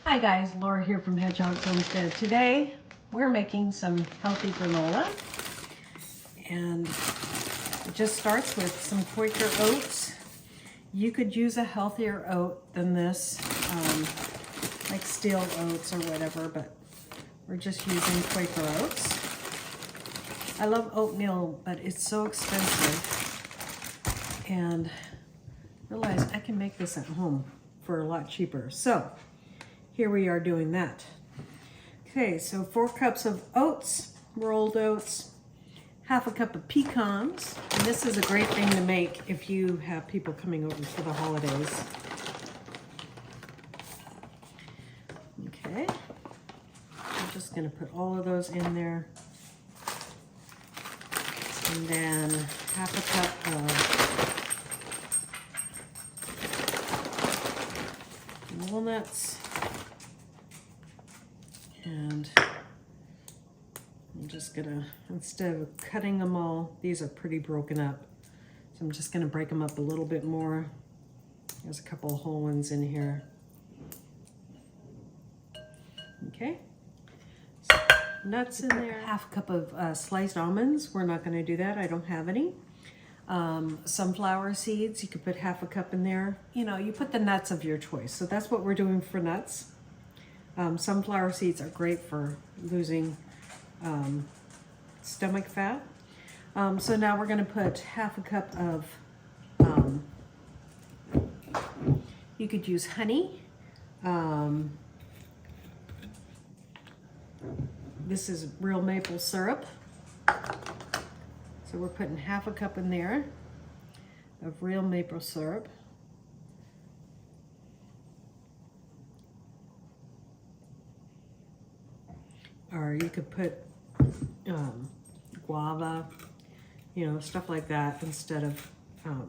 Hi guys, Laura here from Hedgehog Homestead. Today we're making some healthy granola, and it just starts with some Quaker oats. You could use a healthier oat than this, like steel oats or whatever, but we're just using Quaker oats. I love oatmeal, but it's so expensive, and realize I can make this at home for a lot cheaper. So here we are doing that. Okay, so 4 cups of oats, rolled oats, half a cup of pecans. And this is a great thing to make if you have people coming over for the holidays. Okay, I'm just gonna put all of those in there. And then half a cup of walnuts. And I'm just gonna, instead of cutting them all, these are pretty broken up. So I'm just gonna break them up a little bit more. There's a couple of whole ones in here. Okay, so nuts in there. Half a cup of sliced almonds. We're not gonna do that, I don't have any. Sunflower seeds, you could put half a cup in there. You know, you put the nuts of your choice. So that's what we're doing for nuts. Sunflower seeds are great for losing stomach fat. So now we're going to put half a cup of, you could use honey. This is real maple syrup. So we're putting half a cup in there of real maple syrup. Or you could put guava, you know, stuff like that instead of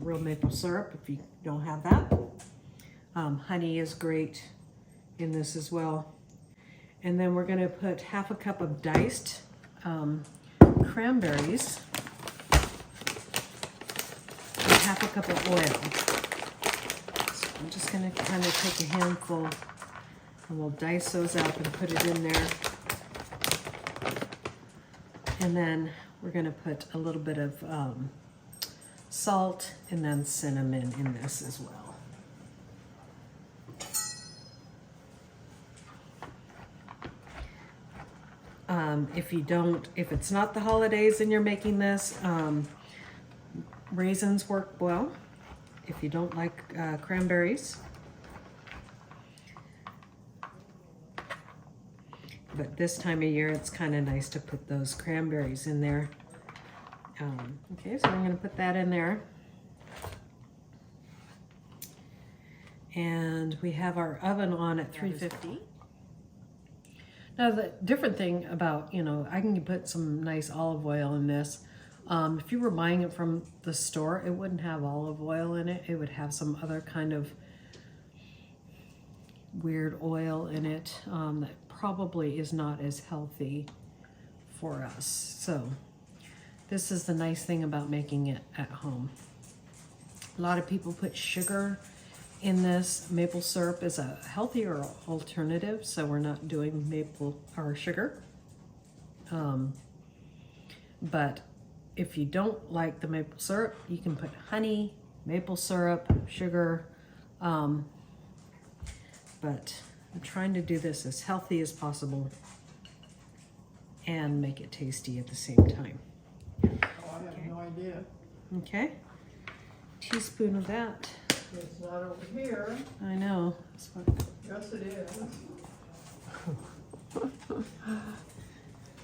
real maple syrup if you don't have that. Honey is great in this as well. And then we're going to put half a cup of diced cranberries and half a cup of oil. So I'm just going to kind of take a handful and we'll dice those up and put it in there. And then we're going to put a little bit of salt and then cinnamon in this as well. If it's not the holidays and you're making this, raisins work well. If you don't like cranberries. But this time of year, it's kind of nice to put those cranberries in there. Okay, so I'm going to put that in there. And we have our oven on at 350. Now, the different thing about, you know, I can put some nice olive oil in this. If you were buying it from the store, it wouldn't have olive oil in it. It would have some other kind of weird oil in it that probably is not as healthy for us. So this is the nice thing about making it at home. A lot of people put sugar in this. Maple syrup is a healthier alternative, so we're not doing maple or sugar. But if you don't like the maple syrup, you can put honey, maple syrup, sugar. But I'm trying to do this as healthy as possible and make it tasty at the same time. Oh, I have no idea. Okay, teaspoon of that. It's not over here. I know. Yes, it is.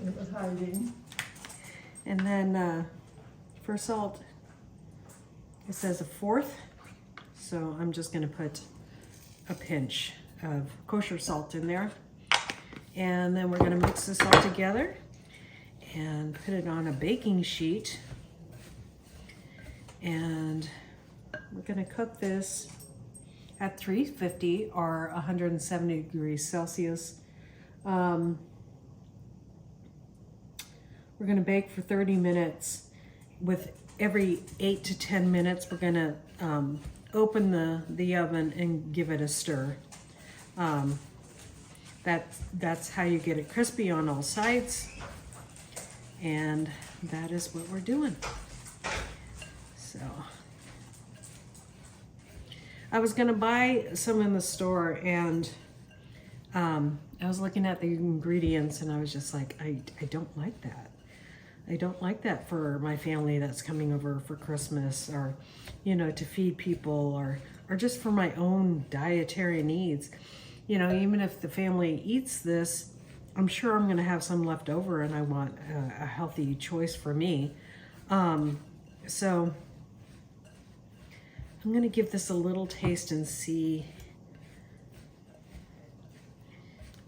It was hiding. And then for salt, it says 1/4. So I'm just going to put a pinch of kosher salt in there. And then we're going to mix this all together and put it on a baking sheet. And we're going to cook this at 350 or 170 degrees Celsius. We're going to bake for 30 minutes. With every 8 to 10 minutes, we're going to open the oven and give it a stir. That's how you get it crispy on all sides. And that is what we're doing. So I was gonna buy some in the store, and I was looking at the ingredients, and I was just like, I don't like that. I don't like that for my family that's coming over for Christmas, or, you know, to feed people, or just for my own dietary needs. You know, even if the family eats this, I'm sure I'm gonna have some left over, and I want a healthy choice for me. So I'm gonna give this a little taste and see.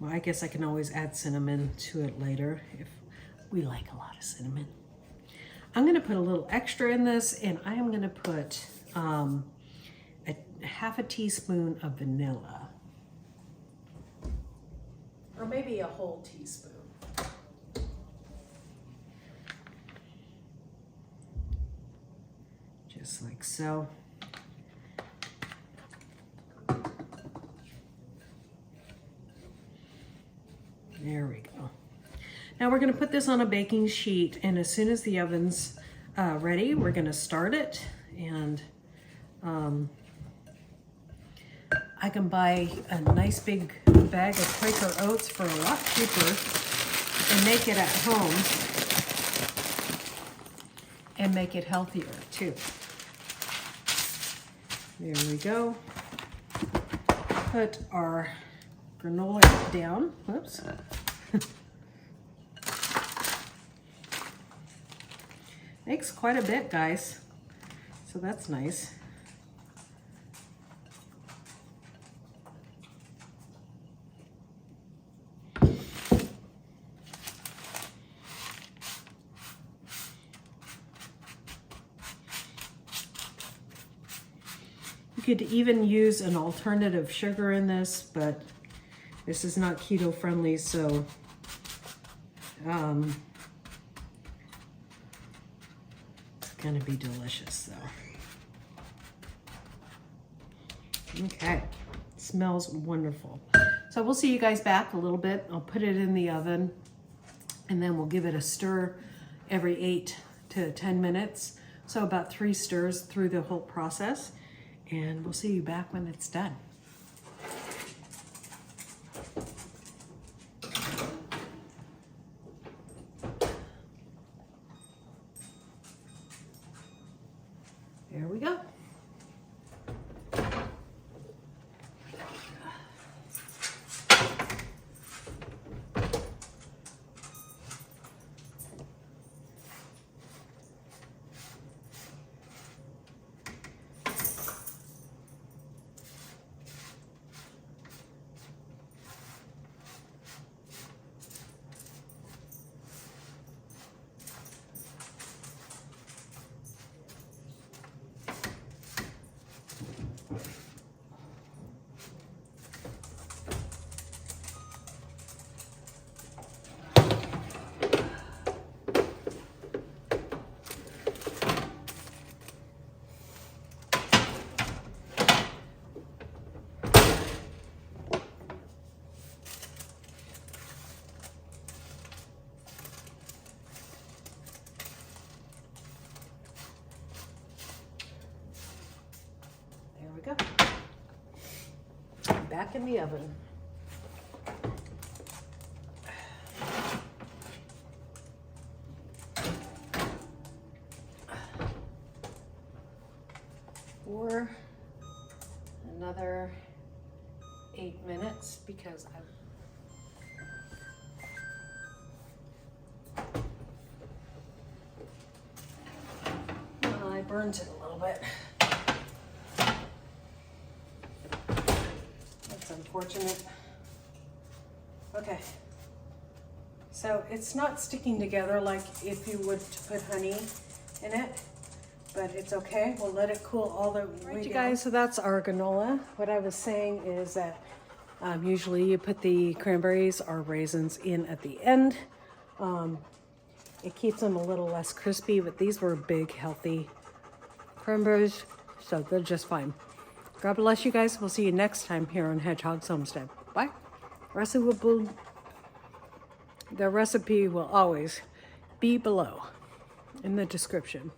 Well, I guess I can always add cinnamon to it later if we like a lot of cinnamon. I'm gonna put a little extra in this, and I am gonna put half a teaspoon of vanilla. Or maybe a whole teaspoon. Just like so. There we go. Now we're going to put this on a baking sheet, and as soon as the oven's ready, we're going to start it. And I can buy a nice big bag of Quaker oats for a lot cheaper and make it at home and make it healthier too. There we go. Put our granola down. Whoops. Makes quite a bit, guys. So that's nice. You could even use an alternative sugar in this, but this is not keto friendly, so it's gonna be delicious though. Okay, smells wonderful. So we'll see you guys back a little bit. I'll put it in the oven, and then we'll give it a stir every 8 to 10 minutes. So about 3 stirs through the whole process, and we'll see you back when it's done. There we go. Go. Back in the oven. For another 8 minutes, because I burned it a little bit. Unfortunate. Okay, so it's not sticking together like if you would put honey in it, but it's okay. We'll let it cool all the way down. You guys, so that's our granola. What I was saying is that usually you put the cranberries or raisins in at the end. It keeps them a little less crispy, but these were big, healthy cranberries, so they're just fine. God bless you guys. We'll see you next time here on Hedgehog's Homestead. Bye. The recipe will always be below in the description.